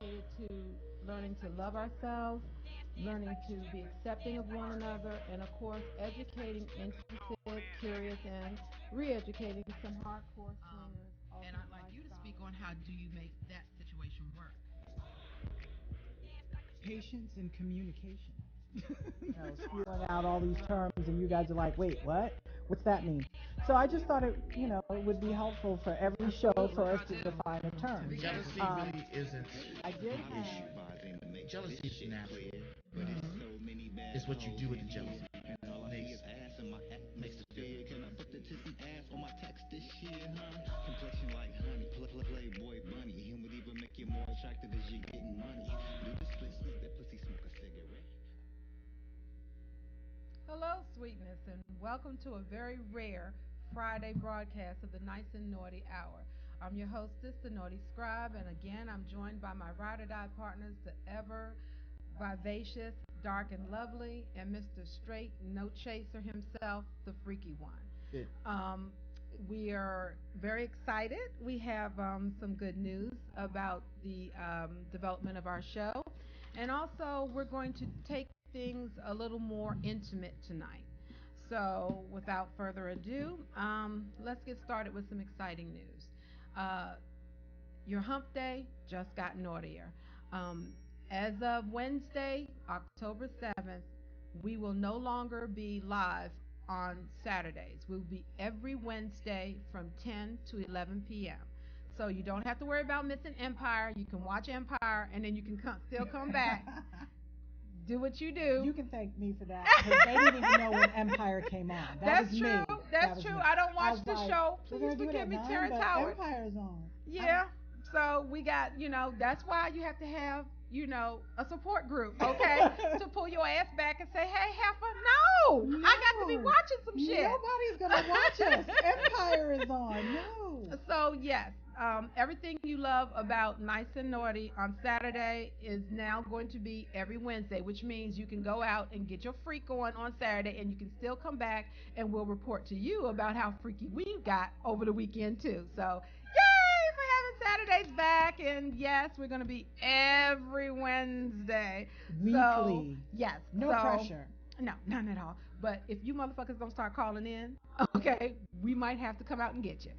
dedicated to learning to love ourselves, learning to be accepting of one another, and of course, educating interested, curious, and re-educating some hardcore swingers, And ultimate I'd like you to speak lifestyle on how do you make that situation work? Patience and communication. Spewing out all these terms, and you guys are like, wait, what? What's that mean? So I just thought it would be helpful for every show for us to define a term. Jealousy really isn't I did an issue. have. Jealousy is natural. It's what you do with the jealousy. Makes makes the difference. Can I put the tissy ass on my text this year, huh? Complexion like honey, playboy bunny. Him would even make you more attractive as you getting money. Do the split smoke that pussy, smoke a cigarette. Hello, sweetness, and welcome to a very rare Friday broadcast of the Nice and Naughty Hour. I'm your hostess, the Naughty Scribe, and again, I'm joined by my ride or die partners, the ever vivacious, dark and lovely, and Mr. Straight No Chaser himself, the freaky one. Good. Um, we are very excited. We have some good news about the development of our show. And also, we're going to take things a little more intimate tonight. So, without further ado, let's get started with some exciting news. Uh, your hump day just got naughtier. Um, as of Wednesday, October 7th, we will no longer be live on Saturdays. We'll be every Wednesday from 10 to 11 p.m. So you don't have to worry about missing Empire. You can watch Empire and then you can still come back, do what you do. You can thank me for that because they didn't even know when Empire came on. That's was true. me. That's true. I don't watch the like, show. We're Please gonna do it forgive at me, 9, Terrence but Howard. Empire's on. Yeah. So we got, that's why you have to have, a support group, okay? To pull your ass back and say, hey, heifer, no, I got to be watching some shit. Nobody's gonna watch us. Empire is on. No. So yes, everything you love about Nice and Naughty on Saturday is now going to be every Wednesday, which means you can go out and get your freak on Saturday, and you can still come back and we'll report to you about how freaky we got over the weekend too. So yay for having Saturdays back, and yes, we're going to be every Wednesday. Weekly. So, yes. No pressure. No, none at all. But if you motherfuckers gonna start calling in, okay, we might have to come out and get you.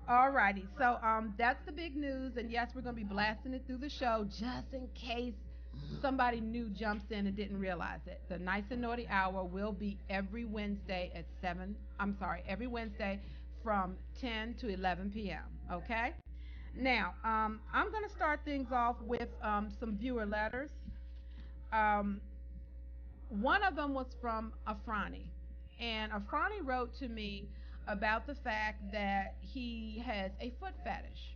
Alrighty, so that's the big news, and yes, we're gonna be blasting it through the show just in case somebody new jumps in and didn't realize it. The Nice and Naughty Hour will be every Wednesday at 7. I'm sorry, every Wednesday from 10 to 11 p.m. Okay. Now, I'm gonna start things off with some viewer letters. Um, One of them was from Afrani. And Afrani wrote to me about the fact that he has a foot fetish.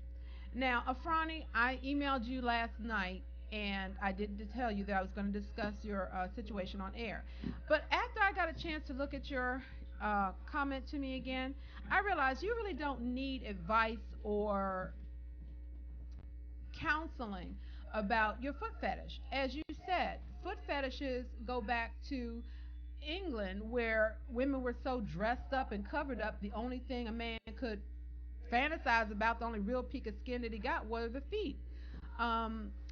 Now, Afrani, I emailed you last night and I did to tell you that I was going to discuss your situation on air. But after I got a chance to look at your comment to me again, I realized you really don't need advice or counseling about your foot fetish. As you said, foot fetishes go back to England where women were so dressed up and covered up, the only thing a man could fantasize about, the only real peak of skin that he got were the feet.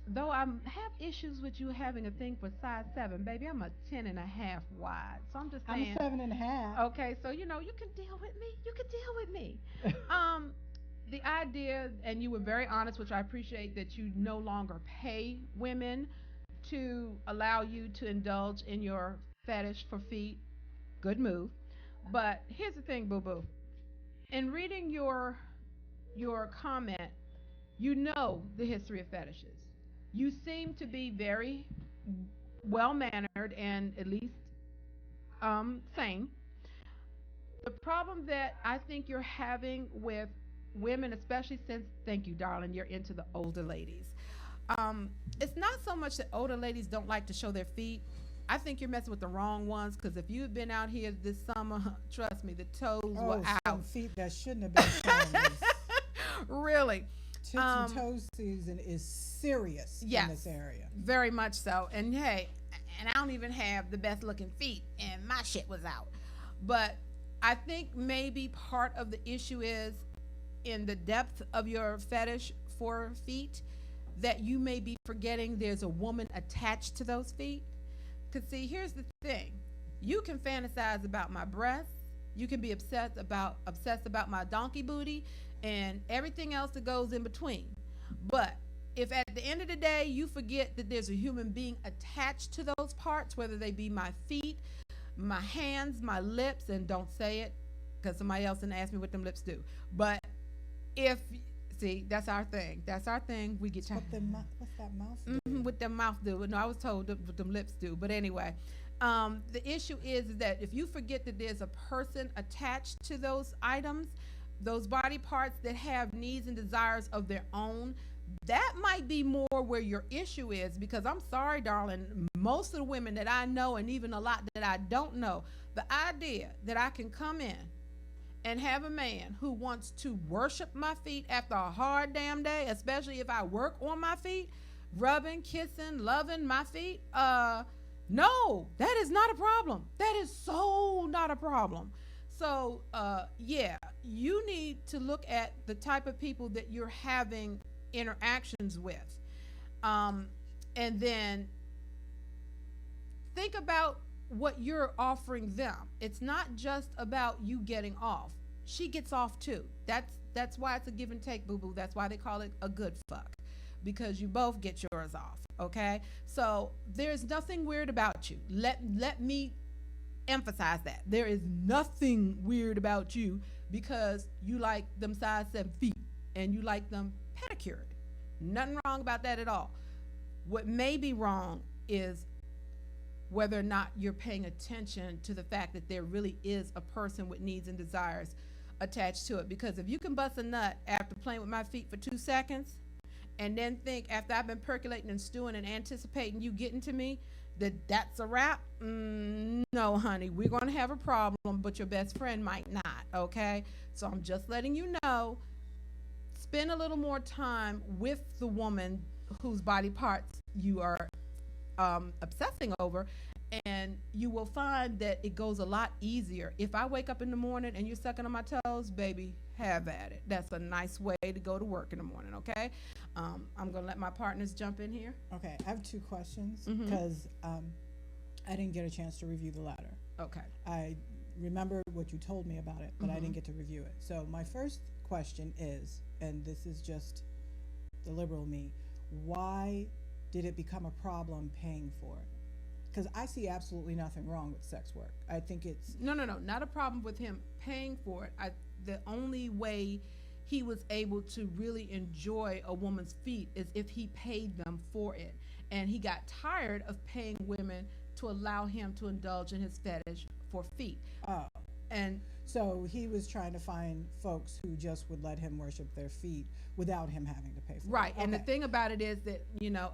Though I have issues with you having a thing for size 7, baby, I'm a 10 and a half wide. So I'm just saying. I'm 7.5. Okay, so you can deal with me. You can deal with me. Um, the idea, and you were very honest, which I appreciate, that you no longer pay women to allow you to indulge in your fetish for feet. Good move. But here's the thing, boo boo. In reading your comment, you know the history of fetishes. You seem to be very well mannered and at least sane. The problem that I think you're having with women, especially since, thank you, darling, you're into the older ladies. It's not so much that older ladies don't like to show their feet. I think you're messing with the wrong ones because if you've been out here this summer, trust me, the toes were some out. Feet that shouldn't have been shown. Really. Tits and toes season is serious in this area. Very much so. And hey, and I don't even have the best looking feet, and my shit was out. But I think maybe part of the issue is in the depth of your fetish for feet. that you may be forgetting there's a woman attached to those feet. Because, see, here's the thing, you can fantasize about my breasts, you can be obsessed about my donkey booty and everything else that goes in between. But if at the end of the day you forget that there's a human being attached to those parts, whether they be my feet, my hands, my lips, and don't say it because somebody else didn't ask me what them lips do. But if, see, that's our thing. That's our thing. We get What's that mouth do? what the mouth do. No, I was told what them lips do. But anyway, the issue is that if you forget that there's a person attached to those items, those body parts that have needs and desires of their own, that might be more where your issue is. Because I'm sorry, darling, most of the women that I know, and even a lot that I don't know, the idea that I can come in and have a man who wants to worship my feet after a hard damn day, especially if I work on my feet, rubbing, kissing, loving my feet, no, that is not a problem. That is so not a problem. So, yeah, you need to look at the type of people that you're having interactions with. And then think about what you're offering them. It's not just about you getting off. She gets off too. That's why it's a give and take, boo boo. That's why they call it a good fuck, because you both get yours off. Okay, so there's nothing weird about you. Let me emphasize that there is nothing weird about you, because you like them size 7 feet and you like them pedicured. Nothing wrong about that at all. What may be wrong is whether or not you're paying attention to the fact that there really is a person with needs and desires attached to it. Because if you can bust a nut after playing with my feet for 2 seconds and then think after I've been percolating and stewing and anticipating you getting to me that's a wrap, no, honey, we're going to have a problem, but your best friend might not. Okay, so I'm just letting you know, spend a little more time with the woman whose body parts you are obsessing over, and you will find that it goes a lot easier. If I wake up in the morning and you're sucking on my toes, baby, have at it. That's a nice way to go to work in the morning. Okay, I'm gonna let my partners jump in here. Okay, I have 2 questions because I didn't get a chance to review the letter. Okay. I remember what you told me about it, but I didn't get to review it. So my first question is, and this is just the liberal me, why did it become a problem paying for it? Because I see absolutely nothing wrong with sex work. I think it's no, not a problem with him paying for it. The only way he was able to really enjoy a woman's feet is if he paid them for it, and he got tired of paying women to allow him to indulge in his fetish for feet. Oh, and so he was trying to find folks who just would let him worship their feet without him having to pay for right. it. And the thing about it is that,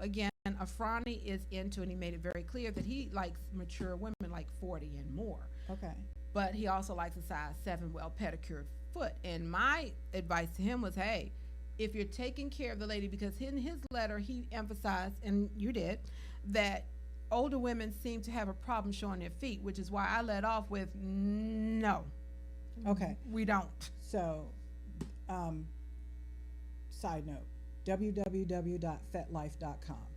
again, Afrani is into, and he made it very clear that he likes mature women like 40 and more. Okay. But he also likes a size 7 well pedicured foot. And my advice to him was, hey, if you're taking care of the lady, because in his letter he emphasized, and you did, that older women seem to have a problem showing their feet, which is why I led off with no. Okay. We don't. So, side note, www.fetlife.com.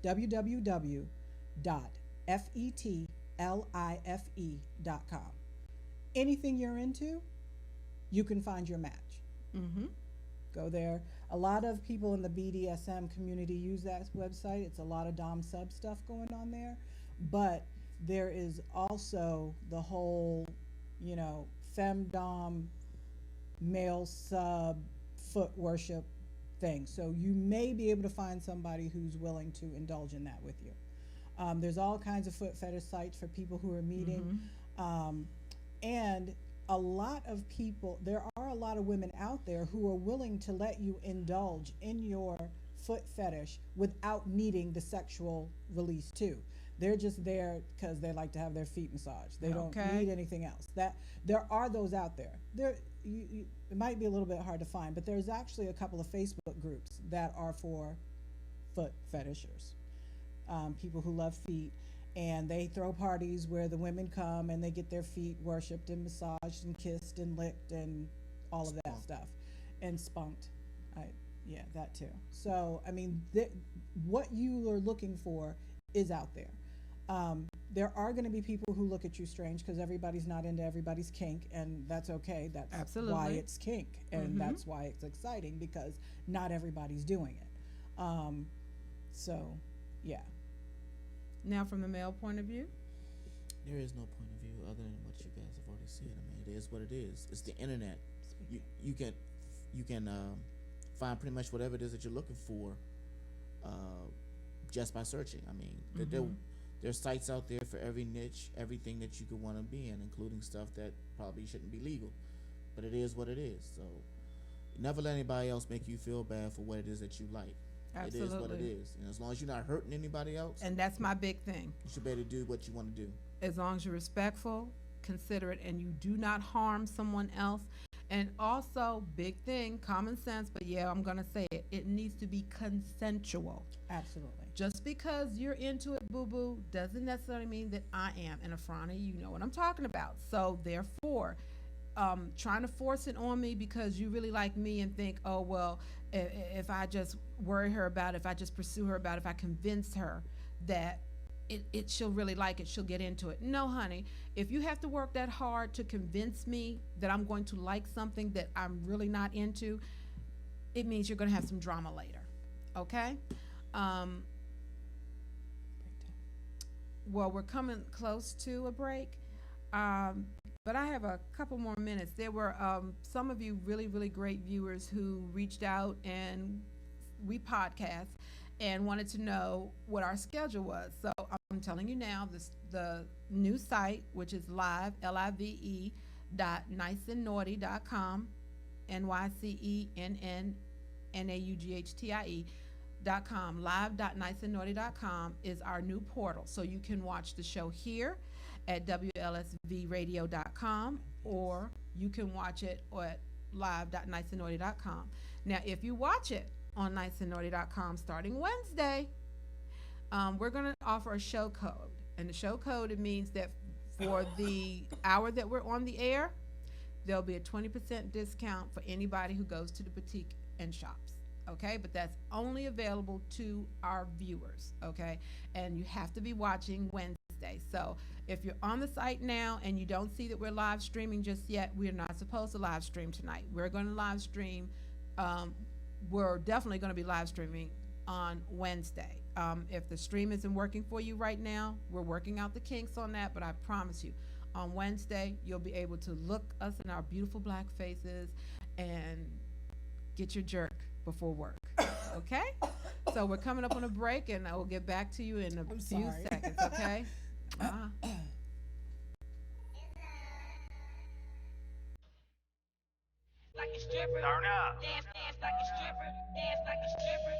www.fetlife.com. Anything you're into, you can find your match. Go there. A lot of people in the BDSM community use that website. It's a lot of dom sub stuff going on there, but there is also the whole, femdom male sub foot worship thing. So you may be able to find somebody who's willing to indulge in that with you. There's all kinds of foot fetish sites for people who are meeting. And a lot of people, there are a lot of women out there who are willing to let you indulge in your foot fetish without needing the sexual release too. They're just there because they like to have their feet massaged. They don't need anything else. That there are those out there. It might be a little bit hard to find, but there's actually a couple of Facebook groups that are for foot fetishers, people who love feet. And they throw parties where the women come and they get their feet worshipped and massaged and kissed and licked and all of that stuff, and spunked. Yeah, that too. So, I mean, what you are looking for is out there. There are going to be people who look at you strange because everybody's not into everybody's kink, and that's okay. That's why Absolutely. it's kink, and Mm-hmm. that's why it's exciting because not everybody's doing it. So, yeah, Now, from the male point of view, There is no point of view other than what you guys have already said. I mean, it is what it is. It's the internet. You you can you can find pretty much whatever it is that you're looking for uh, just by searching. I mean, mm-hmm. there's sites out there for every niche, everything that you could want to be in, including stuff that probably shouldn't be legal. But it is what it is. So never let anybody else make you feel bad for what it is that you like. It is what it Absolutely. is. And as long as you're not hurting anybody else, And that's my big thing. you should be able to do what you want to do. As long as you're respectful, considerate, and you do not harm someone else. And also, big thing, common sense, but yeah, I'm going to say it. It needs to be consensual. absolutely. Just because you're into it, boo boo, doesn't necessarily mean that I am. And Afrani, you know what I'm talking about. So, therefore, trying to force it on me because you really like me and think, oh, well, if I just worry her about it, if I just pursue her about it, if I convince her that she'll really like it, she'll get into it. No, honey, if you have to work that hard to convince me that I'm going to like something that I'm really not into, it means you're going to have some drama later. Okay? Um, well, we're coming close to a break. Um, but I have a couple more minutes. There were some of you really, really great viewers who reached out and we podcast and wanted to know what our schedule was. So I'm telling you now, the new site, which is live, Live, .nycenaughtie.com, NYCENNNAUGHTIE.com, live.nycenaughtie.com is our new portal. So you can watch the show here at WLSVradio.com, or you can watch it at live.nycenaughtie.com. Now, if you watch it on nycenaughtie.com starting Wednesday, we're going to offer a show code. And the show code, it means that for the hour that we're on the air, there'll be a 20% discount for anybody who goes to the boutique and shops. Okay, but that's only available to our viewers. Okay, and you have to be watching Wednesday. So if you're on the site now and you don't see that we're live streaming just yet, we're not supposed to live stream tonight. We're going to live stream. We're definitely going to be live streaming on Wednesday. If the stream isn't working for you right now, we're working out the kinks on that, but I promise you, on Wednesday, you'll be able to look us in our beautiful black faces and get your jerk before work. Okay? So we're coming up on a break, and I will get back to you in a few seconds, okay? Like a stripper. Turn up. Dance, dance like a stripper. Dance like a stripper.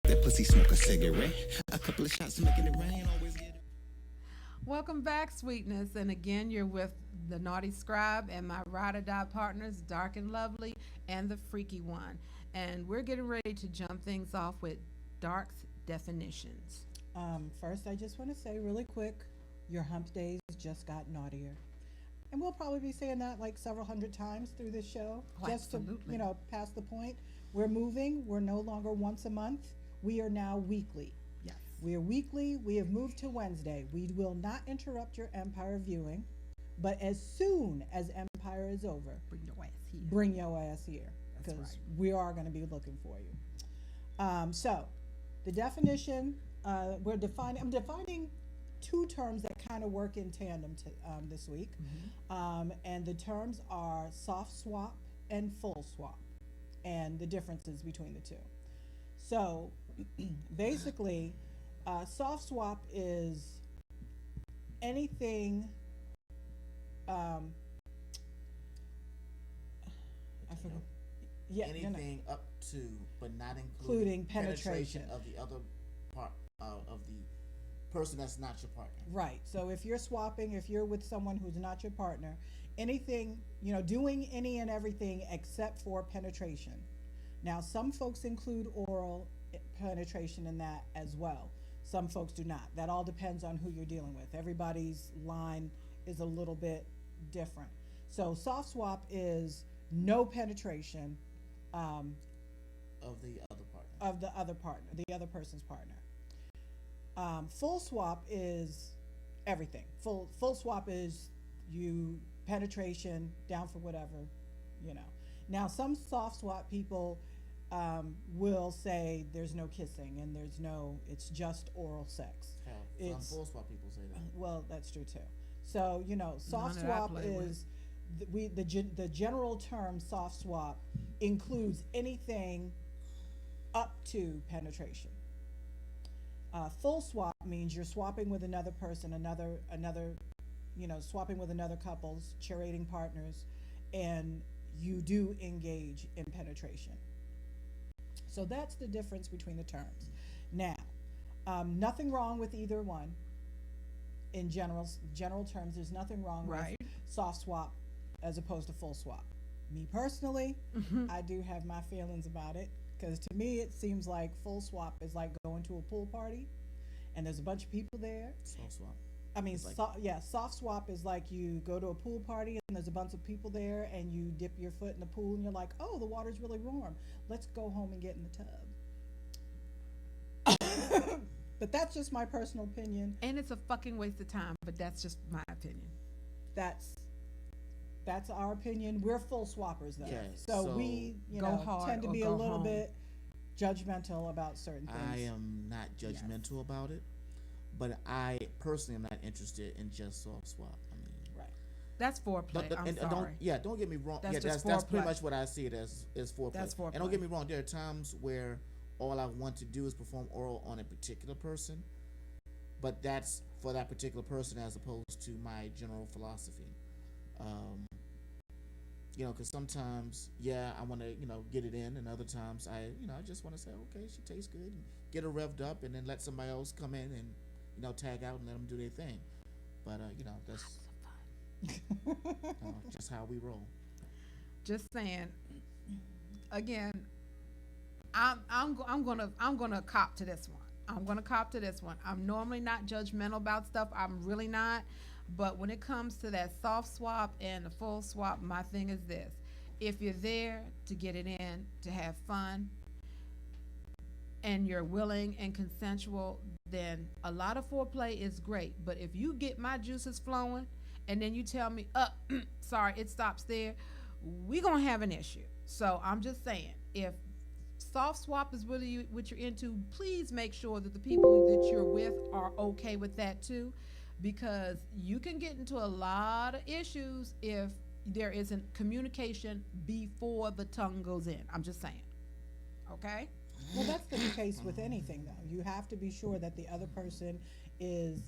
That pussy smoke a cigarette. A couple of shots making it rain. Always get it. Welcome back, sweetness. And again, you're with the Naughty Scribe and my ride or die partners, Dark and Lovely and the Freaky One. And we're getting ready to jump things off with Dark's definitions. First, I just want to say really quick, your hump days just got naughtier. And we'll probably be saying that like several hundred times through this show, Oh, just to, absolutely. pass the point. We're moving. We're no longer once a month. We are now weekly. Yes. We are weekly. We have moved to Wednesday. We will not interrupt your Empire viewing, but as soon as Empire is over, Bring your ass here. bring your ass here That's because right. we are going to be looking for you. So, the definition I'm defining two terms that kind of work in tandem this week. And the terms are soft swap and full swap, and the differences between the two. So basically, soft swap is anything. Um, I forgot. Yeah, anything up to, but not including including penetration of the other part of the person that's not your partner. Right. So if you're swapping, if you're with someone who's not your partner, anything, doing any and everything except for penetration. Now, some folks include oral penetration in that as well. Some folks do not. That all depends on who you're dealing with. Everybody's line is a little bit different. So soft swap is no penetration Of the other partner. of the other partner, the other person's partner. Full swap is everything. Full swap is you penetration down for whatever, you know. Now some soft swap people will say there's no kissing and it's just oral sex. Hell, some full swap people say that. Well, that's true too. So soft None that I swap play is the general term soft swap includes anything up to penetration. Full swap means you're swapping with another person, swapping with another couples, curating partners, and you do engage in penetration. So that's the difference between the terms. Now, nothing wrong with either one. In general terms, there's nothing wrong Right. with soft swap as opposed to full swap. Me personally, I do have my feelings about it, because to me it seems like full swap is like going to a pool party and there's a bunch of people there. Soft swap. I mean, soft swap is like you go to a pool party and there's a bunch of people there and you dip your foot in the pool and you're like, oh, the water's really warm. Let's go home and get in the tub. But that's just my personal opinion. And it's a fucking waste of time, but that's just my opinion. That's our opinion. We're full swappers though. Okay, so we, go hard tend to or be a go little home. bit judgmental about certain things. I am not judgmental about it, but I personally am not interested in just soft swap. I mean, Right. That's foreplay. I'm sorry. Don't get me wrong. That's just that's pretty foreplay. much what I see it as foreplay. That's foreplay. And don't get me wrong, there are times where all I want to do is perform oral on a particular person, but that's for that particular person as opposed to my general philosophy. Because sometimes, I want to, get it in, and other times I just want to say, okay, she tastes good, and get her revved up, and then let somebody else come in and, tag out and let them do their thing. But, that's just how we roll. Just saying. Again, I'm gonna cop to this one. I'm normally not judgmental about stuff. I'm really not. But when it comes to that soft swap and the full swap, my thing is this: if you're there to get it in, to have fun, and you're willing and consensual, then a lot of foreplay is great. But if you get my juices flowing and then you tell me, sorry, it stops there, we gonna have an issue. So I'm just saying, if soft swap is really what you're into, please make sure that the people that you're with are okay with that too, because you can get into a lot of issues if there isn't communication before the tongue goes in. I'm just saying. Okay? Well, that's the case with anything, though. You have to be sure that the other person is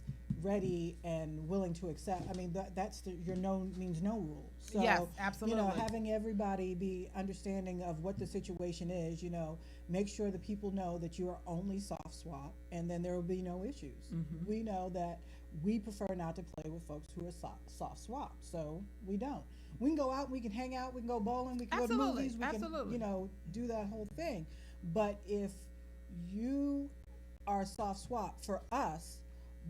ready and willing to accept. I mean, that's your no means no rule. So, Yes, absolutely. Having everybody be understanding of what the situation is, make sure that people know that you are only soft swap, and then there will be no issues. Mhm. We know that we prefer not to play with folks who are soft swap, so we don't. We can go out, we can hang out, we can go bowling, we can go to Absolutely, movies, we absolutely. can, do that whole thing. But if you are soft swap, for us,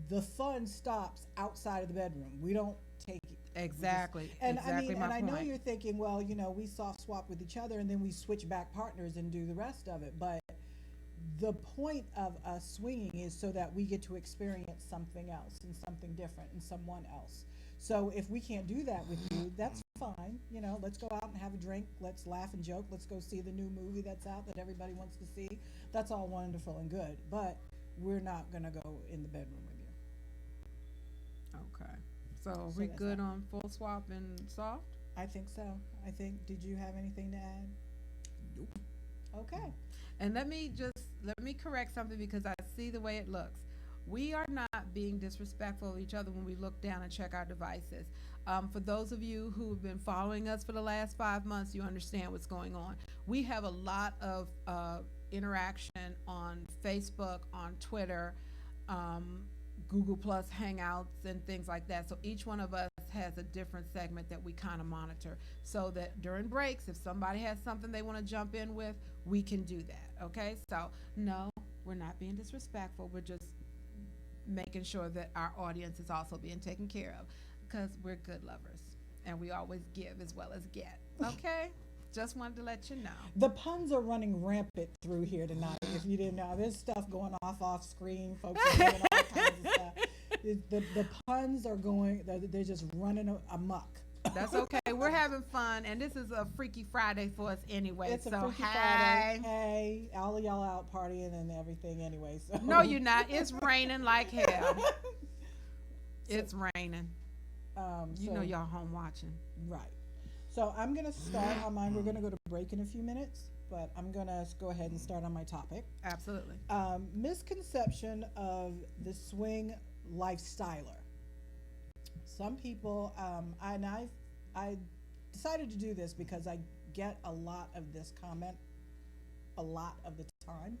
the fun stops outside of the bedroom. We don't take it. Exactly. And exactly my I point. know you're thinking, well, we soft swap with each other and then we switch back partners and do the rest of it. But the point of us swinging is so that we get to experience something else and something different and someone else. So if we can't do that with you, that's fine. Let's go out and have a drink. Let's laugh and joke. Let's go see the new movie that's out that everybody wants to see. That's all wonderful and good. But we're not going to go in the bedroom with you. Okay. So are So we that's good that. on full swap and soft? I think so. I think. Did you have anything to add? Nope. Okay. And let me correct something because I see the way it looks. We are not being disrespectful of each other when we look down and check our devices. For those of you who have been following us for the last 5 months, you understand what's going on. We have a lot of interaction on Facebook, on Twitter, um, Google Plus Hangouts, and things like that. So each one of us has a different segment that we kind of monitor so that during breaks, if somebody has something they want to jump in with, we can do that. Okay. So, no, we're not being disrespectful. We're just making sure that our audience is also being taken care of because we're good lovers and we always give as well as get. Okay. Just wanted to let you know. The puns are running rampant through here tonight. If you didn't know, there's stuff going off screen. Folks are doing all kinds of stuff. The puns are going. They're just running amok. That's okay. We're having fun, and this is a Freaky Friday for us anyway. It's a so Freaky hey, Friday. Hey, all of y'all out partying and everything anyway. So no, you're not. It's raining like hell. So, It's raining. You so know y'all home watching. right. So I'm gonna start on mine. We're gonna go to break in a few minutes, but I'm gonna go ahead and start on my topic. Absolutely. Misconception of the swing lifestyler. Some people, I decided to do this because I get a lot of this comment a lot of the time,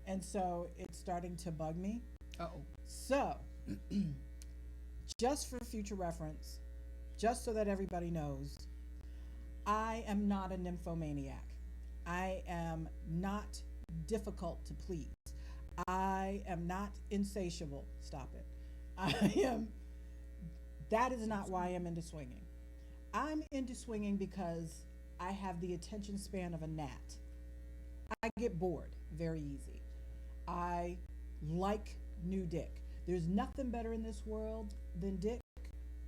and so it's starting to bug me. Uh-oh. So, just for future reference, just so that everybody knows, I am not a nymphomaniac. I am not difficult to please. I am not insatiable. Stop it. I am. That is not why I'm into swinging. I'm into swinging because I have the attention span of a gnat. I get bored very easy. I like new dick. There's nothing better in this world than dick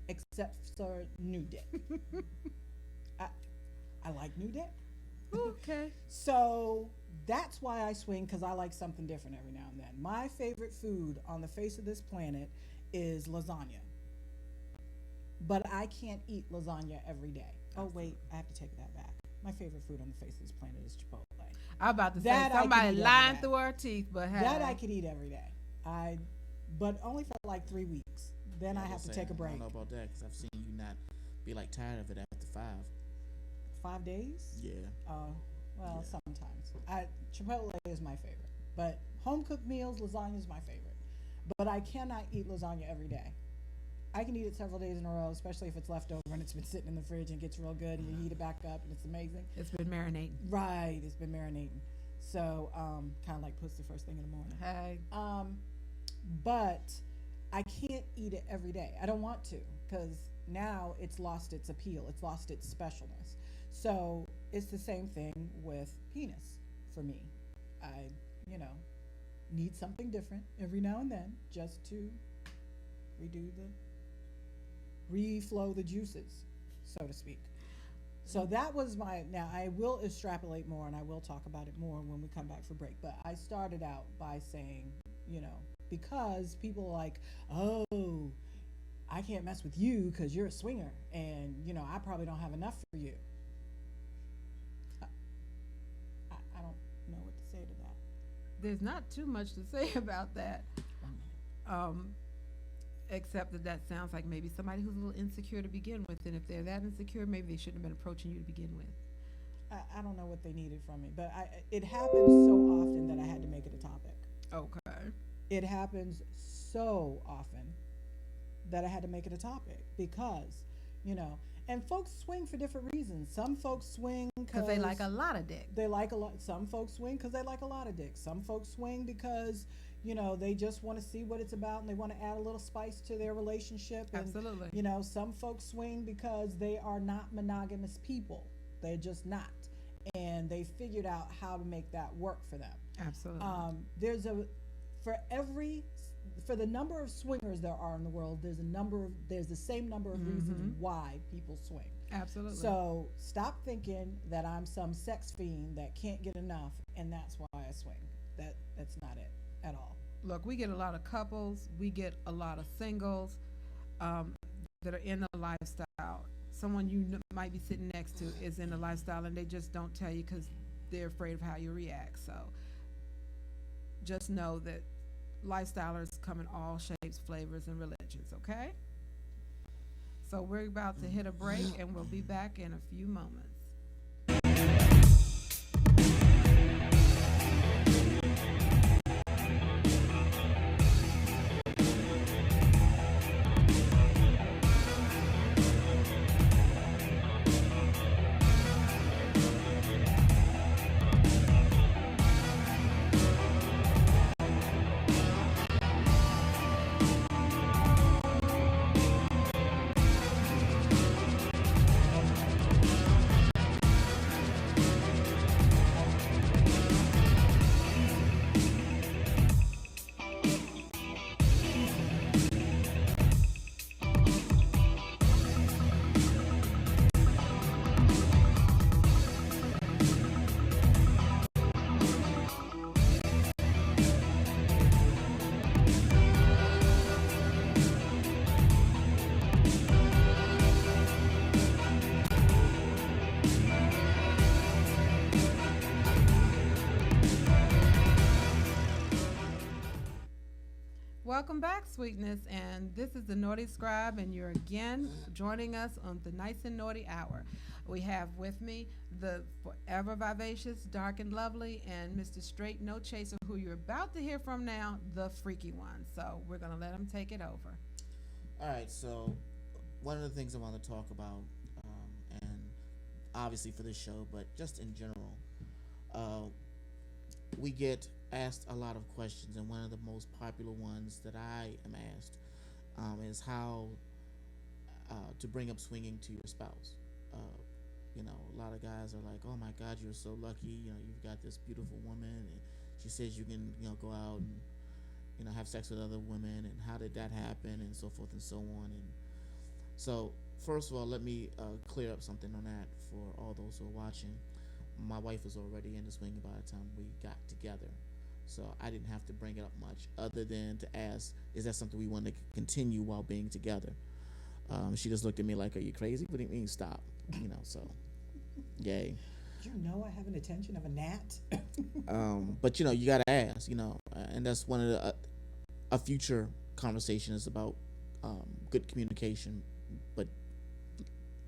except for new dick. I like new dick. Okay. So that's why I swing, because I like something different every now and then. My favorite food on the face of this planet is lasagna. But I can't eat lasagna every day. Oh, wait, I have to take that back. My favorite food on the face of this planet is Chipotle. I'm about to say That I somebody can eat every lying day. through her teeth, but hey. That I could eat every day. But only for like 3 weeks. Then I have to take a I break. don't know about that because I've seen you not be like tired of it after 5. 5 days? Yeah. Oh, well, Yeah. sometimes. Chipotle is my favorite. But home cooked meals, lasagna is my favorite. But I cannot eat lasagna every day. I can eat it several days in a row, especially if it's left over and it's been sitting in the fridge and gets real good and you heat it back up and it's amazing. It's been marinating. Right, it's been marinating. So, kind of like pussy first thing in the morning. Hey. But I can't eat it every day. I don't want to, because now it's lost its appeal. It's lost its specialness. So it's the same thing with penis for me. I, need something different every now and then just to reflow the juices, so to speak. So that was now I will extrapolate more and I will talk about it more when we come back for break. But I started out by saying, because people are like, oh, I can't mess with you because you're a swinger and, I probably don't have enough for you. I don't know what to say to that. There's not too much to say about that. Except that sounds like maybe somebody who's a little insecure to begin with. And if they're that insecure, maybe they shouldn't have been approaching you to begin with. I don't know what they needed from me, but it happens so often that I had to make it a topic. Okay. It happens so often that I had to make it a topic because, and folks swing for different reasons. Some folks swing because they like a lot of dick. They like a lot. Some folks swing because they like a lot of dick. Some folks swing because, they just want to see what it's about and they want to add a little spice to their relationship. And, Absolutely. Some folks swing because they are not monogamous people. They're just not. And they figured out how to make that work for them. Absolutely. For the number of swingers there are in the world, there's the same number of reasons why people swing. Absolutely. So stop thinking that I'm some sex fiend that can't get enough and that's why I swing. That's not it at all. Look, we get a lot of couples, we get a lot of singles. um, that are in a lifestyle. Someone you might be sitting next to is in a lifestyle, and they just don't tell you because they're afraid of how you react. So just know that lifestylers come in all shapes, flavors, and religions. Okay. So we're about to hit a break, and we'll be back in a few moments. Welcome back, sweetness, and this is the Naughty Scribe, and you're again joining us on the Nyce Naughtie Hour. We have with me the forever vivacious, dark and lovely, and Mr. Straight No Chaser, who you're about to hear from now, the freaky one. So we're gonna let him take it over. All right, so one of the things I want to talk about, and obviously for this show, but just in general, uh, we get asked a lot of questions, and one of the most popular ones that I am asked is how to bring up swinging to your spouse. Uh, a lot of guys are like, "Oh my God, you're so lucky. You've got this beautiful woman, and she says you can, go out and, have sex with other women, and how did that happen, and so forth and so on." And so, first of all, let me clear up something on that for all those who are watching. My wife was already into swinging by the time we got together, so I didn't have to bring it up much, other than to ask, "Is that something we want to continue while being together?" She just looked at me like, "Are you crazy? What do you mean stop?" So, yay. Did you know I have an attention of a gnat? But you gotta ask, and that's one of the a future conversation is about good communication, but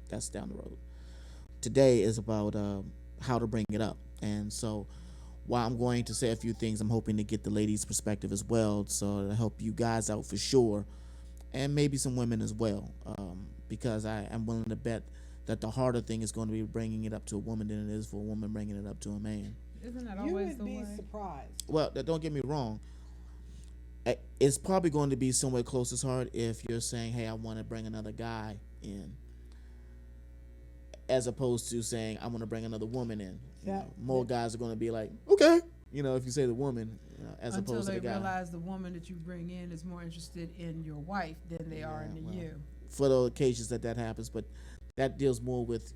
that's down the road. Today is about how to bring it up, and so while I'm going to say a few things, I'm hoping to get the ladies' perspective as well, so to help you guys out for sure, and maybe some women as well, because I am willing to bet that the harder thing is going to be bringing it up to a woman than it is for a woman bringing it up to a man. Isn't that You always would the be way? surprised. Well, don't get me wrong. It's probably going to be somewhere close as hard if you're saying, "Hey, I want to bring another guy in," as opposed to saying, "I want to bring another woman in." More guys are going to be like, "Okay," if you say the woman, as Until opposed to they the guy. realize the woman that you bring in is more interested in your wife than they are in you. For the occasions that happens, but that deals more with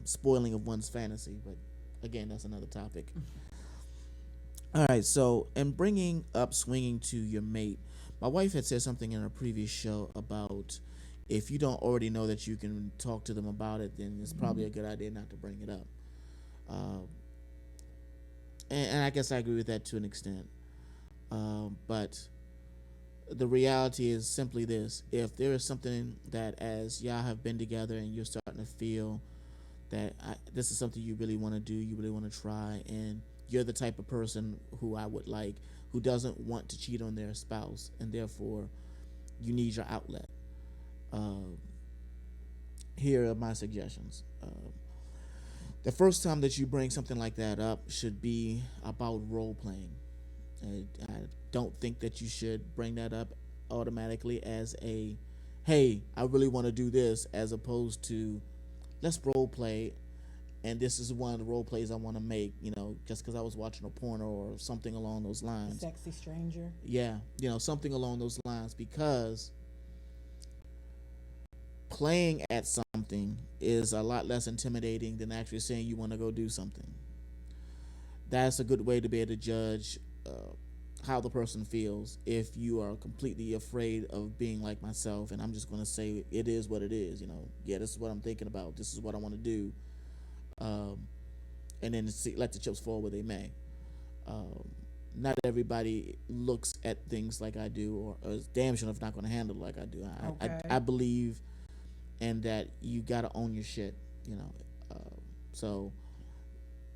spoiling of one's fantasy. But again, that's another topic. All right, so in bringing up swinging to your mate, my wife had said something in a previous show about if you don't already know that you can talk to them about it, then it's probably a good idea not to bring it up. And I guess I agree with that to an extent. But the reality is simply this: if there is something that, as y'all have been together and you're starting to feel that this is something you really want to do, you really want to try, and you're the type of person who I would like, who doesn't want to cheat on their spouse, and therefore you need your outlet. Here are my suggestions. The first time that you bring something like that up should be about role playing. I don't think that you should bring that up automatically as a, "Hey, I really want to do this," as opposed to, "Let's role play, and this is one of the role plays I want to make," just because I was watching a porno or something along those lines. Sexy stranger. Yeah, something along those lines, because playing at something is a lot less intimidating than actually saying you want to go do something. That's a good way to be able to judge how the person feels. If you are completely afraid of being like myself, and I'm just going to say it is what it is, yeah, this is what I'm thinking about, this is what I want to do, and then let the chips fall where they may. um, Not everybody looks at things like I do, or is damn sure if not going to handle it like I do. Okay. I believe in that you got to own your shit, you know. So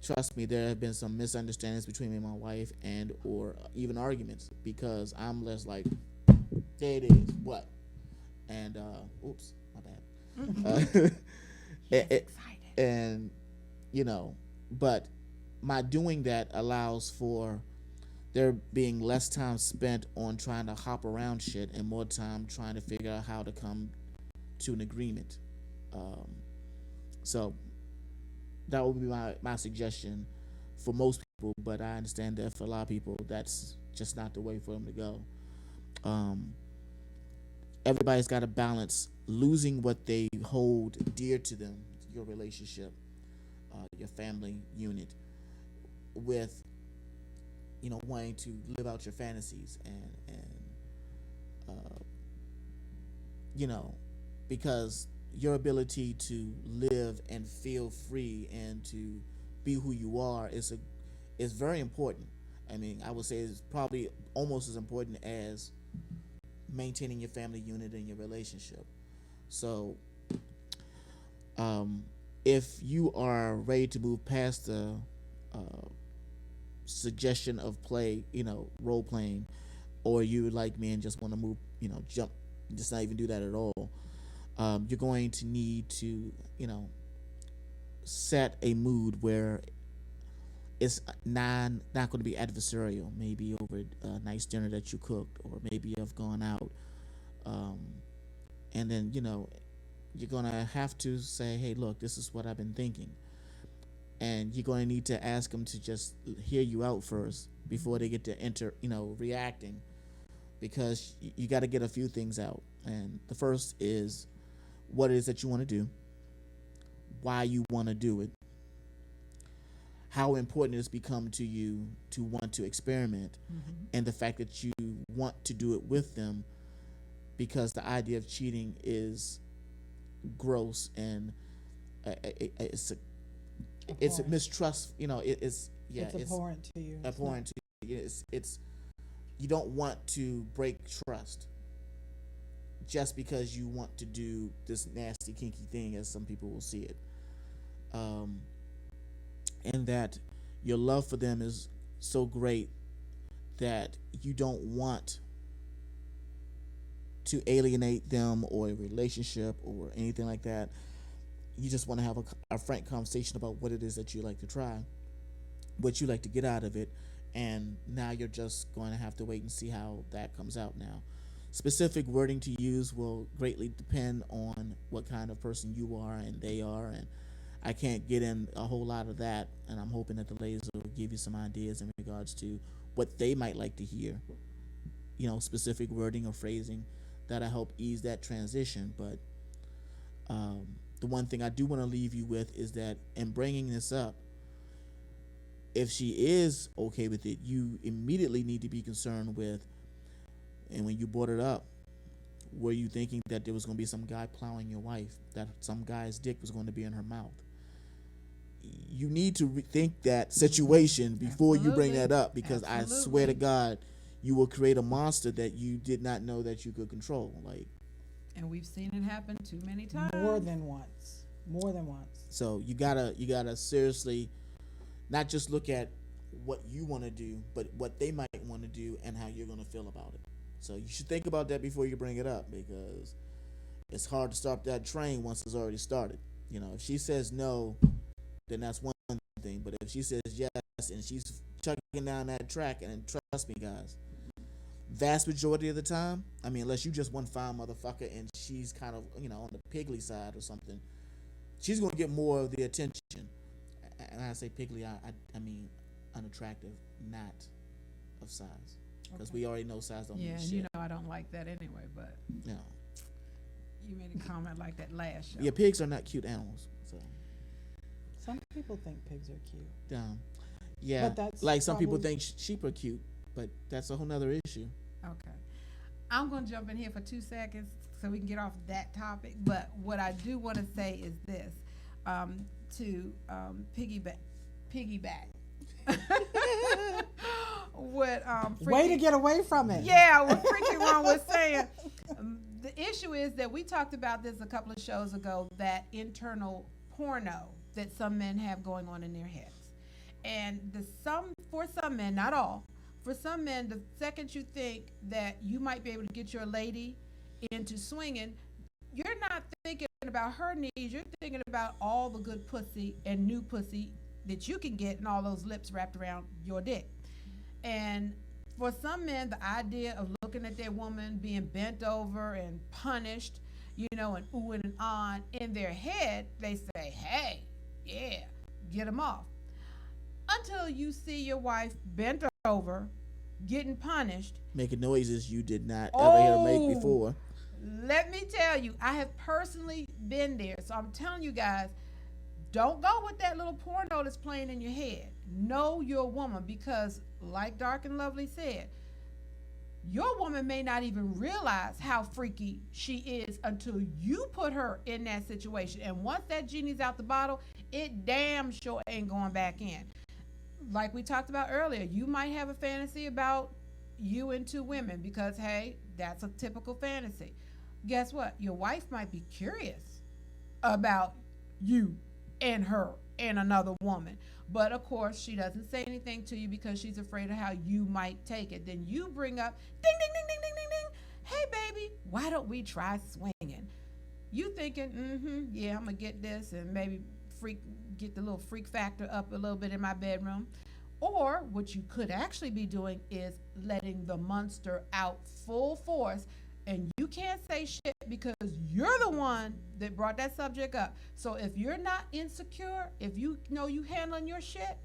trust me, there have been some misunderstandings between me and my wife, and or even arguments, because I'm less like, there it is, what? And oops, my bad. And but my doing that allows for there being less time spent on trying to hop around shit and more time trying to figure out how to come to an agreement. So that would be my suggestion for most people, but I understand that for a lot of people that's just not the way for them to go. Everybody's got to balance losing what they hold dear to them, your relationship, your family unit, with wanting to live out your fantasies, and because your ability to live and feel free and to be who you are is very important. I mean, I would say it's probably almost as important as maintaining your family unit and your relationship. So if you are ready to move past the suggestion of role playing, or you like me and just want to move, jump, just not even do that at all, you're going to need to, set a mood where it's not going to be adversarial. Maybe over a nice dinner that you cooked, or maybe you've gone out, and then you're going to have to say, hey, look, this is what I've been thinking. And you're going to need to ask them to just hear you out first before they get to reacting, because you got to get a few things out. And the first is what it is that you want to do, why you want to do it, how important it's become to you to want to experiment, and the fact that you want to do it with them, because the idea of cheating is gross, and it's a mistrust. It's abhorrent to you. Abhorrent to you. It's you don't want to break trust just because you want to do this nasty kinky thing, as some people will see it, and that your love for them is so great that you don't want to alienate them or a relationship or anything like that. You just want to have a frank conversation about what it is that you like to try, what you like to get out of it, and now you're just going to have to wait and see how that comes out. Now, specific wording to use will greatly depend on what kind of person you are and they are, and I can't get in a whole lot of that, and I'm hoping that the ladies will give you some ideas in regards to what they might like to hear, specific wording or phrasing that'll help ease that transition. But the one thing I do want to leave you with is that in bringing this up, if she is okay with it, you immediately need to be concerned with, and when you brought it up, were you thinking that there was going to be some guy plowing your wife, that some guy's dick was going to be in her mouth? You need to rethink that situation before you bring that up, because I swear to God, you will create a monster that you did not know that you could control. And we've seen it happen too many times. More than once. So you gotta seriously not just look at what you want to do, but what they might want to do and how you're going to feel about it. So you should think about that before you bring it up, because it's hard to stop that train once it's already started. If she says no, then that's one thing. But if she says yes and she's chugging down that track, and trust me, guys, vast majority of the time, I mean, unless you just one fine motherfucker and she's kind of, on the pigly side or something, she's going to get more of the attention. And I say pigly, I mean unattractive, not of size. Because we already know size don't mean shit. I don't like that anyway, but you made a comment like that last show. Yeah, pigs are not cute animals. So some people think pigs are cute. Yeah, but that's like some people think sheep are cute. But that's a whole nother issue. Okay. I'm going to jump in here for 2 seconds so we can get off that topic. But what I do want to say is this, to piggyback. What Way to get away from it. Yeah, what Freaky Ron was saying. The issue is that we talked about this a couple of shows ago, that internal porno that some men have going on in their heads. And for some men, not all, for some men, the second you think that you might be able to get your lady into swinging, you're not thinking about her needs. You're thinking about all the good pussy and new pussy that you can get and all those lips wrapped around your dick. And for some men, the idea of looking at their woman being bent over and punished, and ooh and on in their head, they say, hey, yeah, get them off. Until you see your wife bent over, getting punished. Making noises you did not ever hear her make before. Let me tell you, I have personally been there. So I'm telling you guys, don't go with that little porno that's playing in your head. Know your woman, because like Dark and Lovely said, your woman may not even realize how freaky she is until you put her in that situation. And once that genie's out the bottle, it damn sure ain't going back in. Like we talked about earlier, you might have a fantasy about you and two women because, hey, that's a typical fantasy. Guess what? Your wife might be curious about you and her and another woman. But of course, she doesn't say anything to you because she's afraid of how you might take it. Then you bring up, ding, ding, ding, ding, ding, ding, ding. Hey, baby, why don't we try swinging? You thinking, yeah, I'm going to get this and maybe get the little freak factor up a little bit in my bedroom. Or what you could actually be doing is letting the monster out full force. And you can't say shit because you're the one that brought that subject up. So if you're not insecure, if you know you handling your shit,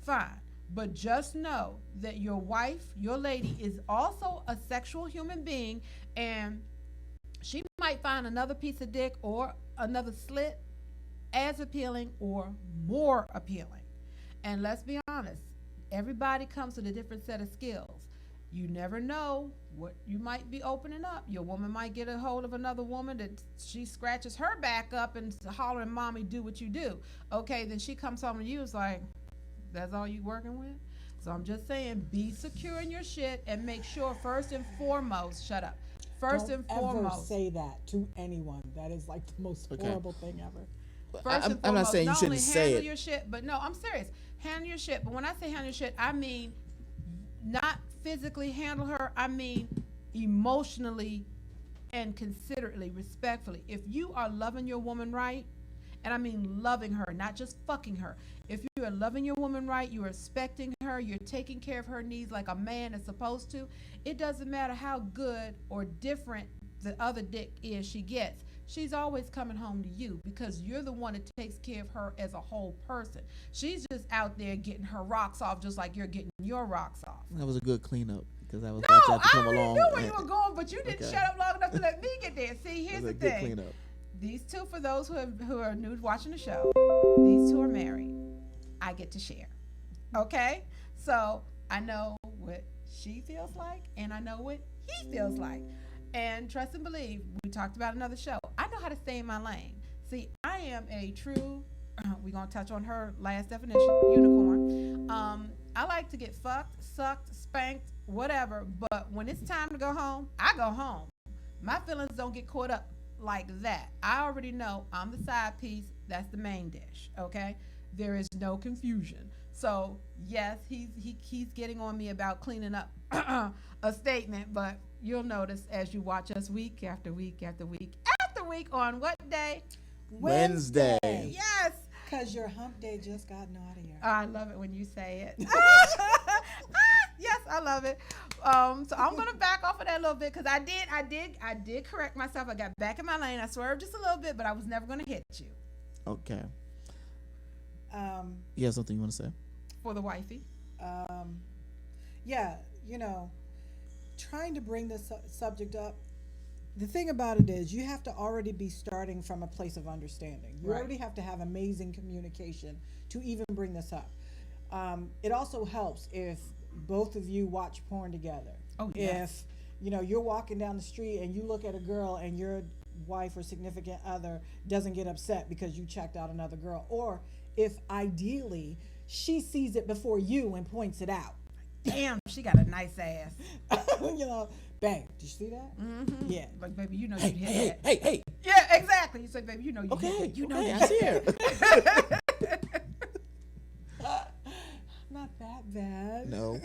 fine. But just know that your wife, your lady, is also a sexual human being, and she might find another piece of dick or another slit as appealing or more appealing. And let's be honest, everybody comes with a different set of skills. You never know what you might be opening up. Your woman might get a hold of another woman that she scratches her back up and hollering, mommy, do what you do. Okay, then she comes home and you is like, that's all you working with? So I'm just saying, be secure in your shit and make sure first and foremost, shut up. First Don't and foremost. ever say that to anyone. That is like the most horrible thing ever. First and foremost, I'm not saying you shouldn't say handle it. your shit, but no, I'm serious. Handle your shit. But when I say handle your shit, I mean not physically handle her. I mean emotionally and considerately, respectfully. If you are loving your woman right, and I mean loving her, not just fucking her. If you are loving your woman right, you're respecting her, you're taking care of her needs like a man is supposed to, it doesn't matter how good or different the other dick is she gets. She's always coming home to you because you're the one that takes care of her as a whole person. She's just out there getting her rocks off just like you're getting your rocks off. That was a good cleanup because I was No, about to come I already along. knew where you were going, but you didn't shut up long enough to let me get there. See, here's the That was a good thing. cleanup. These two, for those who are new watching the show, these two are married. I get to share. Okay? So I know what she feels like, and I know what he feels like. And trust and believe, we talked about another show. I know how to stay in my lane. See, I am a true, we're going to touch on her last definition, unicorn. I like to get fucked, sucked, spanked, whatever. But when it's time to go home, I go home. My feelings don't get caught up like that. I already know I'm the side piece. That's the main dish. Okay? There is no confusion. So yes, he's getting on me about cleaning up a statement, but you'll notice as you watch us week after week after week after week on what day? Wednesday. Yes. Because your hump day just got naughtier. I love it when you say it. Yes, I love it. So I'm gonna back off of that a little bit because I did correct myself. I got back in my lane. I swerved just a little bit, but I was never gonna hit you. Okay. You have something you want to say? For the wifey. Yeah, trying to bring this subject up, the thing about it is you have to already be starting from a place of understanding. You already have to have amazing communication to even bring this up. It also helps if both of you watch porn together. Oh, yes. If you're walking down the street and you look at a girl and your wife or significant other doesn't get upset because you checked out another girl, or if ideally she sees it before you and points it out. Damn, she got a nice ass. Babe, did you see that? Mm-hmm. Yeah. Like, baby, you know Hey, you hit hey, that. hey, hey. Yeah, exactly. You say, baby, you know you hit Okay, that. You know okay, you I hit see that. Not that bad. No.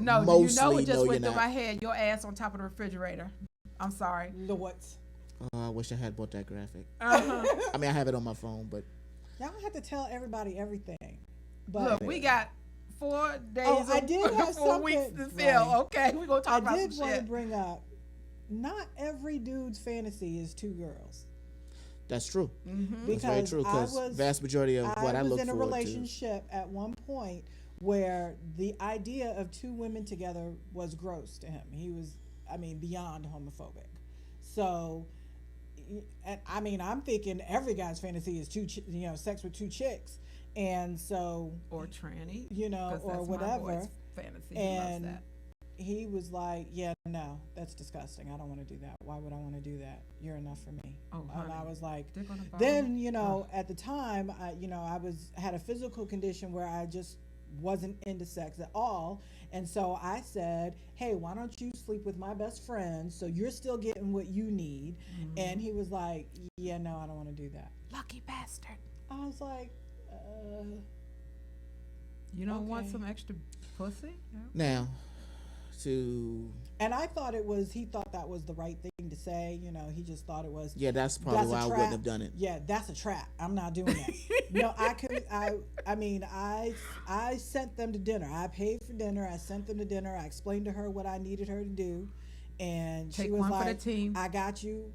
No, Mostly, what just no, went you're through not. my head? Your ass on top of the refrigerator. I'm sorry. The what? I wish I had bought that graphic. Uh-huh. I mean, I have it on my phone, but Y'all don't have to tell everybody everything. But Look, we got 4 days. I did have 4 weeks to something. fill. Right. Okay, we're gonna talk I about did some want to shit. bring up, not every dude's fantasy is 2 girls. that's true. Mm-hmm. That's very Because true. Because vast majority of what I was look in a forward to. relationship at one point where the idea of 2 women together was gross to him. He was, beyond homophobic. So, and I'm thinking every guy's fantasy is sex with 2 chicks, and so Or tranny. 'cause or that's whatever. My boy's fantasy. He And loves that. he was like, "Yeah, no, that's disgusting. I don't want to do that. Why would I want to do that? You're enough for me." Oh, And honey. I was like, Dick on the bone. then at the time, I had a physical condition where I just wasn't into sex at all, and so I said, "Hey, why don't you sleep with my best friend so you're still getting what you need?" Mm-hmm. And he was like, "Yeah, no, I don't want to do that." Lucky bastard. I was like, You don't want Okay. some extra pussy? No. Now, to and I thought he thought that was the right thing to say. He just thought it was. yeah, that's probably That's a why I trap. wouldn't have done it. Yeah, that's a trap. I'm not doing that. No, I could. I sent them to dinner. I paid for dinner. I sent them to dinner. I explained to her what I needed her to do, and she Take was one for the like, team. "I got you."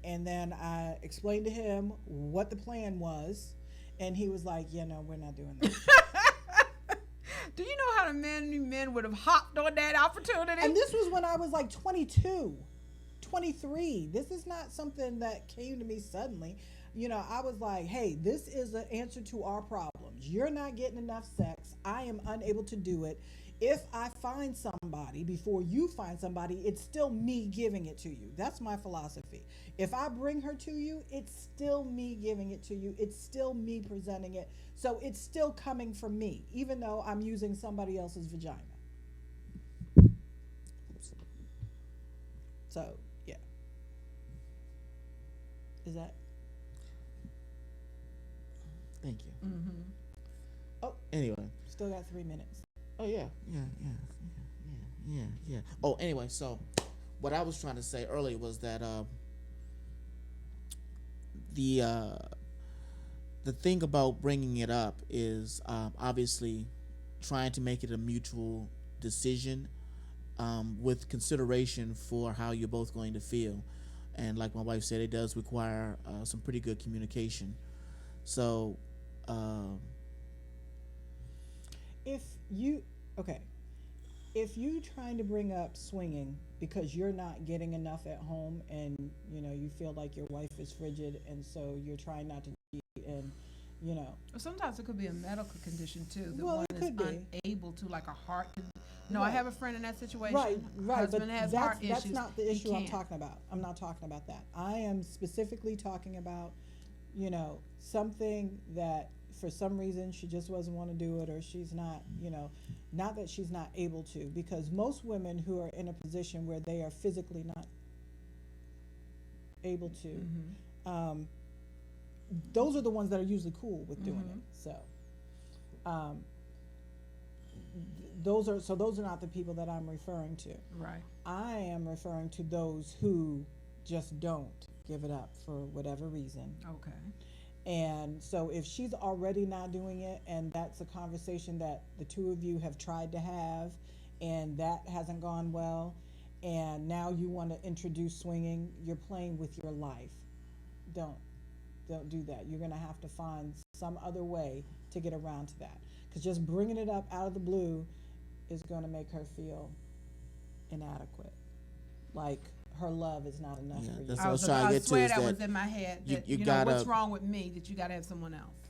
And then I explained to him what the plan was, and he was like, "Yeah, no, we're not doing that." Do you know how many men would have hopped on that opportunity? And this was when I was like 22, 23. This is not something that came to me suddenly. I was like, hey, this is an answer to our problems. You're not getting enough sex. I am unable to do it. If I find somebody before you find somebody, it's still me giving it to you. That's my philosophy. If I bring her to you, it's still me giving it to you. It's still me presenting it. So it's still coming from me, even though I'm using somebody else's vagina. So, yeah. Is that? Thank you. Mm-hmm. Oh, Anyway. still got 3 minutes. Oh yeah. Oh, anyway, so what I was trying to say earlier was that the thing about bringing it up is obviously trying to make it a mutual decision with consideration for how you're both going to feel, and like my wife said, it does require some pretty good communication. So If you trying to bring up swinging because you're not getting enough at home, and you feel like your wife is frigid, and so you're trying not to cheat, and Sometimes it could be a medical condition too. The Well, one it is could be. unable to, like a heart. No, I Right. have a friend in that situation. right, Husband but has that's heart issues. not the He issue I'm can't. talking about. I'm not talking about that. I am specifically talking about something that for some reason she just doesn't want to do it, or she's not not that she's not able to, because most women who are in a position where they are physically not able to, Mm-hmm. those are the ones that are usually cool with doing Mhm. it. So those are not the people that I'm referring to. Right. I am referring to those who just don't give it up for whatever reason. Okay. And so if she's already not doing it, and that's a conversation that the two of you have tried to have, and that hasn't gone well, and now you want to introduce swinging, you're playing with your life. Don't do that. You're going to have to find some other way to get around to that, because just bringing it up out of the blue is going to make her feel inadequate, like her love is not enough Yeah, for you. that's I what I was trying to I get to swear is that that was in my head. you That, you know, gotta- what's wrong with me that you got to have someone else?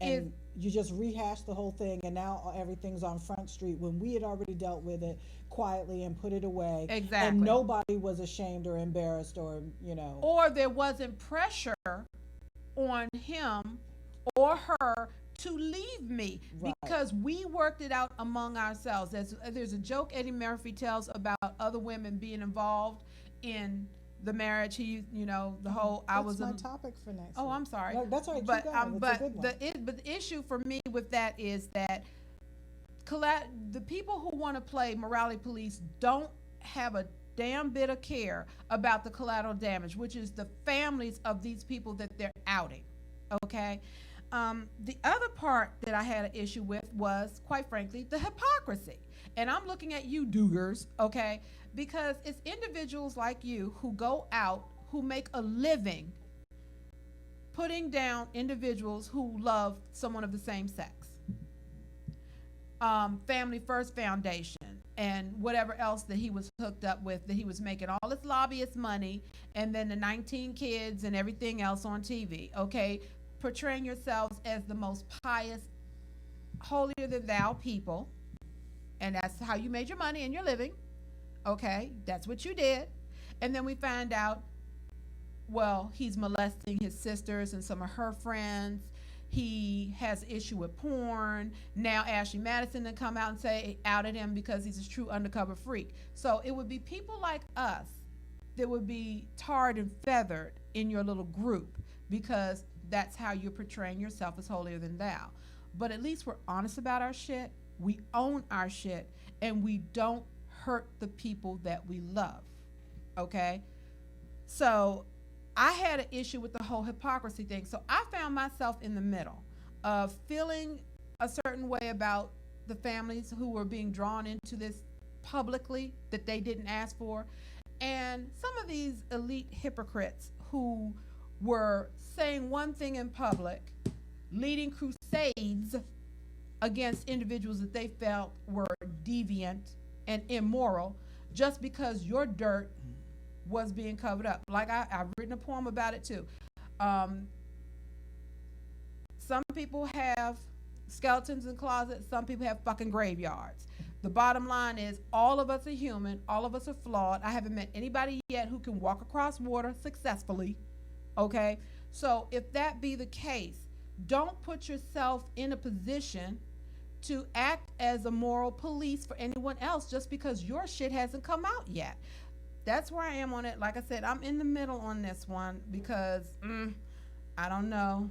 is and you just rehash the whole thing, and now everything's on Front Street when we had already dealt with it quietly and put it away, and exactly. nobody was ashamed or embarrassed or Or there wasn't pressure on him or her to leave me right. because we worked it out among ourselves. There's a joke Eddie Murphy tells about other women being involved in the marriage. The whole I That's was my a topic for next oh, week. I'm sorry. No, that's all right. Keep But going. It's a good one. the issue for me with that is that the people who want to play morality police don't have a damn bit of care about the collateral damage, which is the families of these people that they're outing. Okay. The other part that I had an issue with was, quite frankly, the hypocrisy. And I'm looking at you, Dugars, okay? Because it's individuals like you who go out, who make a living putting down individuals who love someone of the same sex. Family First Foundation and whatever else that he was hooked up with, that he was making all this lobbyist money, and then the 19 kids and everything else on TV, okay? Portraying yourselves as the most pious, holier than thou people, and that's how you made your money and your living, okay? That's what you did. And then we find out, well, he's molesting his sisters and some of her friends. He has issue with porn. Now Ashley Madison to come out and say outed him because he's a true undercover freak. So it would be people like us that would be tarred and feathered in your little group because that's how you're portraying yourself as holier than thou. But at least we're honest about our shit. We own our shit, and we don't hurt the people that we love. Okay? So I had an issue with the whole hypocrisy thing. So I found myself in the middle of feeling a certain way about the families who were being drawn into this publicly that they didn't ask for, and some of these elite hypocrites who were saying one thing in public, leading crusades against individuals that they felt were deviant and immoral just because your dirt was being covered up. Like I've written a poem about it too. Some people have skeletons in closets, some people have fucking graveyards. The bottom line is all of us are human, all of us are flawed. I haven't met anybody yet who can walk across water successfully. Okay? So if that be the case, don't put yourself in a position to act as a moral police for anyone else just because your shit hasn't come out yet. That's where I am on it. Like I said, I'm in the middle on this one because I don't know.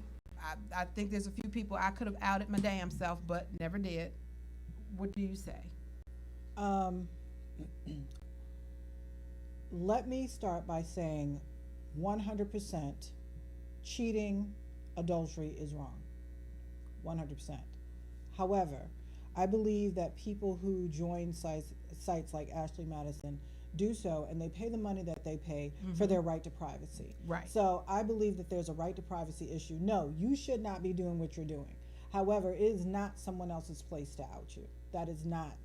I think there's a few people I could have outed my damn self, but never did. What do you say? Let me start by saying 100% cheating, adultery is wrong. 100%. However, I believe that people who join sites like Ashley Madison do so, and they pay the money that they pay for their right to privacy. Right. So I believe that there's a right to privacy issue. No, you should not be doing what you're doing. However, it is not someone else's place to out you. That is not,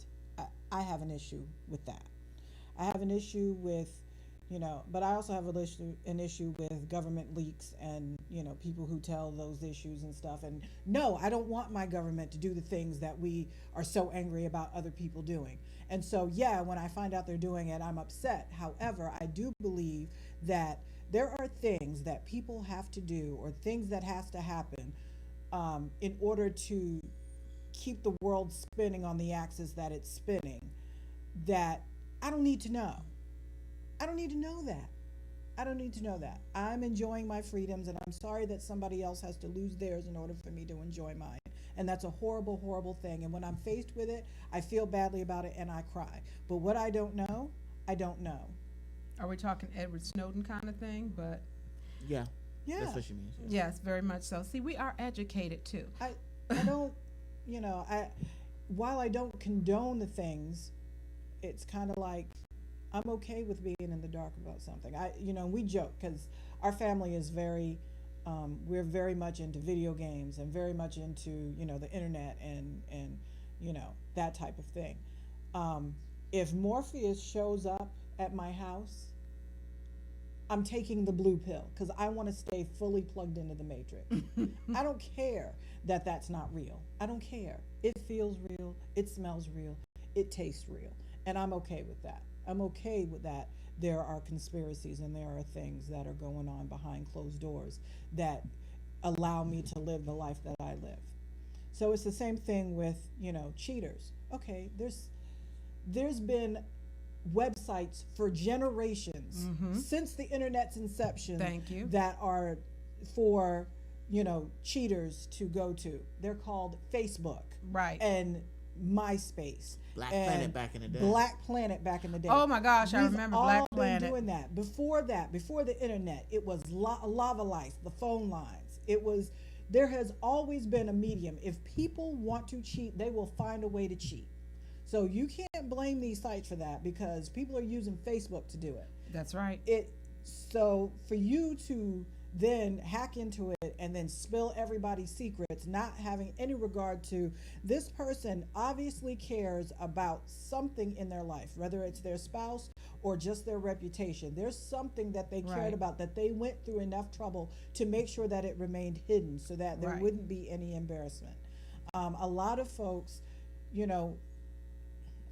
I have an issue with that. I have an issue with, but I also have an issue with government leaks and, people who tell those issues and stuff. And no, I don't want my government to do the things that we are so angry about other people doing. And so, yeah, when I find out they're doing it, I'm upset. However, I do believe that there are things that people have to do or things that has to happen in order to keep the world spinning on the axis that it's spinning, that I don't need to know. I don't need to know that. I don't need to know that. I'm enjoying my freedoms, and I'm sorry that somebody else has to lose theirs in order for me to enjoy mine. And that's a horrible, horrible thing. And when I'm faced with it, I feel badly about it and I cry. But what I don't know, I don't know. Are we talking Edward Snowden kind of thing? But Yeah, Yeah. that's what she means. yes, very much so. See, we are educated too. I don't, while I don't condone the things, it's kind of like, I'm okay with being in the dark about something. We joke because our family is we're very much into video games and very much into, the internet and that type of thing. If Morpheus shows up at my house, I'm taking the blue pill because I want to stay fully plugged into the matrix. I don't care that that's not real. I don't care. It feels real. It smells real. It tastes real. And I'm okay with that. I'm okay with that. There are conspiracies and there are things that are going on behind closed doors that allow me to live the life that I live. So it's the same thing with, cheaters. Okay, there's been websites for generations since the internet's inception. Thank you. That are for cheaters to go to. They're called Facebook, right, and MySpace, Black Planet back in the day. Black Planet back in the day. Oh my gosh, I remember Black Planet. Been doing that. Before the internet, it was Lava Life, the phone lines. There has always been a medium. If people want to cheat, they will find a way to cheat. So you can't blame these sites for that because people are using Facebook to do it. That's right. So for you to then hack into it and then spill everybody's secrets, not having any regard to this person obviously cares about something in their life, whether it's their spouse or just their reputation. There's something that they cared about, that they went through enough trouble to make sure that it remained hidden so that there wouldn't be any embarrassment. A lot of folks,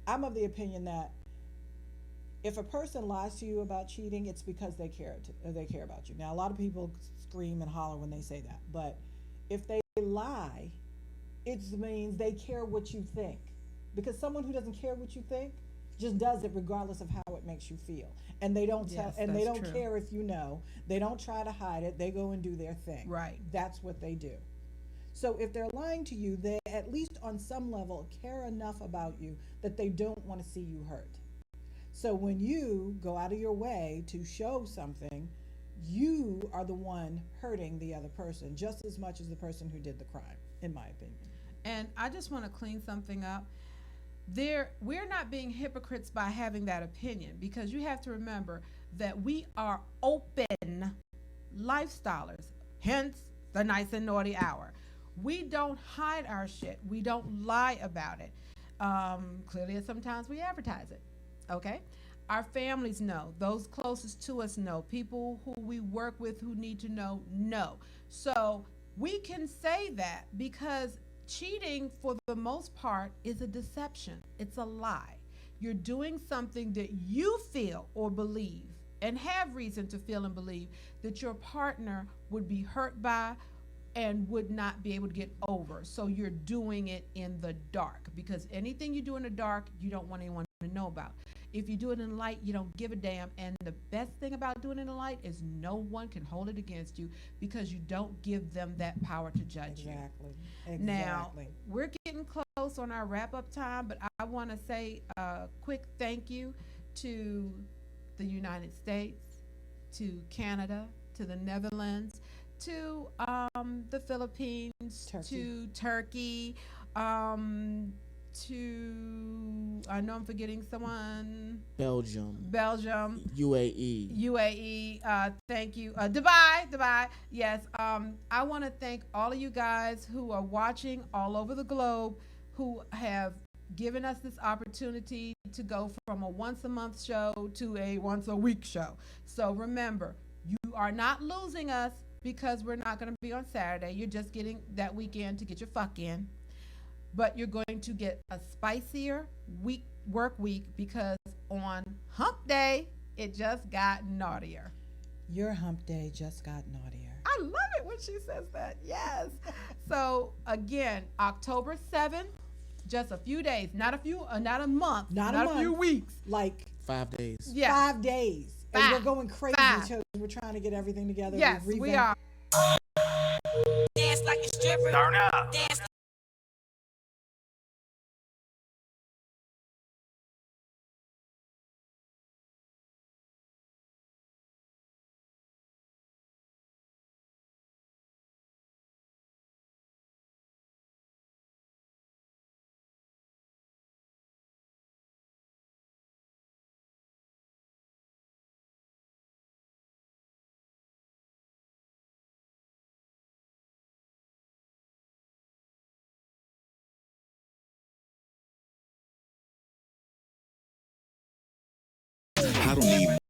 I'm of the opinion that if a person lies to you about cheating, it's because they care about you. Now, a lot of people scream and holler when they say that, but if they lie, it means they care what you think. Because someone who doesn't care what you think just does it regardless of how it makes you feel, and they don't care if you know. They don't try to hide it. They go and do their thing. Right. That's what they do. So if they're lying to you, they at least on some level care enough about you that they don't want to see you hurt. So when you go out of your way to show something, you are the one hurting the other person just as much as the person who did the crime, in my opinion. And I just want to clean something up. We're not being hypocrites by having that opinion, because you have to remember that we are open lifestylers, hence the Nyce and Naughtie Hour. We don't hide our shit. We don't lie about it. Clearly, sometimes we advertise it. Okay? Our families know. Those closest to us know. People who we work with who need to know. So we can say that because cheating, for the most part, is a deception. It's a lie. You're doing something that you feel or believe and have reason to feel and believe that your partner would be hurt by and would not be able to get over. So you're doing it in the dark, because anything you do in the dark, you don't want anyone to know about. If you do it in light, you don't give a damn. And the best thing about doing it in light is no one can hold it against you, because you don't give them that power to judge you. Exactly. Now, we're getting close on our wrap-up time, but I want to say a quick thank you to the United States, to Canada, to the Netherlands, to the Philippines, to Turkey, to, I know I'm forgetting someone. Belgium. UAE. Thank you. Dubai. Yes. I want to thank all of you guys who are watching all over the globe, who have given us this opportunity to go from a once a month show to a once a week show. So remember, you are not losing us because we're not going to be on Saturday. You're just getting that weekend to get your fuck in. But you're going to get a spicier work week, because on hump day, it just got naughtier. Your hump day just got naughtier. I love it when she says that. Yes. So again, October 7th, just a few days, not a month, not a few weeks. Like 5 days. Yeah. 5 days. And we're going crazy because we're trying to get everything together. Yes, we are. Dance like a stripper. Turn up. Dance